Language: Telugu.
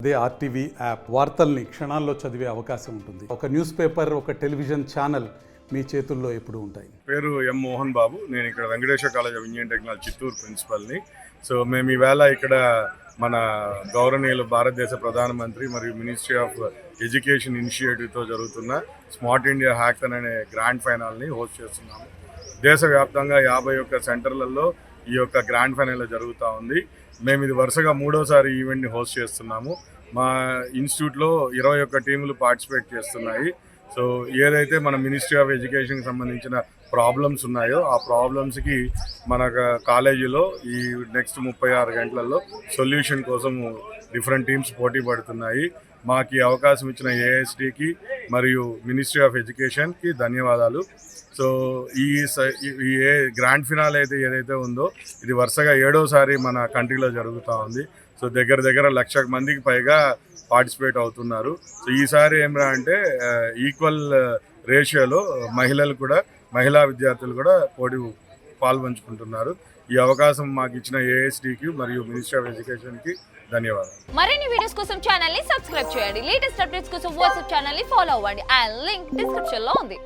అదే ఆర్టీవీ యాప్ వార్తల్ని క్షణాల్లో చదివే అవకాశం ఉంటుంది. ఒక న్యూస్ పేపర్, ఒక టెలివిజన్ ఛానల్ మీ చేతుల్లో ఎప్పుడు ఉంటాయి. పేరు ఎం మోహన్ బాబు. నేను ఇక్కడ Venkateswara college of engineering technology Chittoor ప్రిన్సిపల్ని. సో మేము ఈవేళ ఇక్కడ మన గౌరవనీయులు భారతదేశ ప్రధానమంత్రి మరియు మినిస్ట్రీ ఆఫ్ ఎడ్యుకేషన్ ఇనిషియేటివ్తో జరుగుతున్న స్మార్ట్ ఇండియా హ్యాకథాన్ అనే గ్రాండ్ ఫైనల్ని హోస్ట్ చేస్తున్నాము. దేశవ్యాప్తంగా 51 సెంటర్లలో ఈ యొక్క గ్రాండ్ ఫైనల్ జరుగుతూ ఉంది. మేము ఇది వరుసగా 3వసారి ఈవెంట్ని హోస్ట్ చేస్తున్నాము. మా ఇన్స్టిట్యూట్లో 21 టీములు పార్టిసిపేట్ చేస్తున్నాయి. సో ఏదైతే మన మినిస్ట్రీ ఆఫ్ ఎడ్యుకేషన్కి సంబంధించిన ప్రాబ్లమ్స్ ఉన్నాయో ఆ ప్రాబ్లమ్స్కి మన కాలేజీలో ఈ నెక్స్ట్ 36 గంటలలో సొల్యూషన్ కోసం డిఫరెంట్ టీమ్స్ పోటీ పడుతున్నాయి. మాకు ఈ అవకాశం ఇచ్చిన ఏఎస్డికి మరియు మినిస్ట్రీ ఆఫ్ ఎడ్యుకేషన్కి ధన్యవాదాలు. సో ఈ గ్రాండ్ ఫినాల్ అయితే ఏదైతే ఉందో ఇది వరుసగా 7వసారి మన కంట్రీలో జరుగుతూ ఉంది. సో దగ్గర 1,00,000 మందికి పైగా పార్టిసిపేట్ అవుతున్నారు. సో ఈసారి ఏమిరా అంటే ఈక్వల్ రేషియోలో మహిళా విద్యార్థులు కూడా పాల్పంచుకుంటున్నారు. ఈ అవకాశం మాకు ఇచ్చిన ఏఎస్డికి మరియు మినిస్ట్రీ ఆఫ్ ఎడ్యుకేషన్కి ధన్యవాదాలు. మరిన్ని వీడియోస్ కోసం ఛానల్ ని సబ్స్క్రైబ్ చేయండి. లేటెస్ట్ అప్డేట్స్ కోసం వాట్సాప్ ఛానల్ ని ఫాలో అవ్వండి. ఆ లింక్ డిస్క్రిప్షన్ లో ఉంది.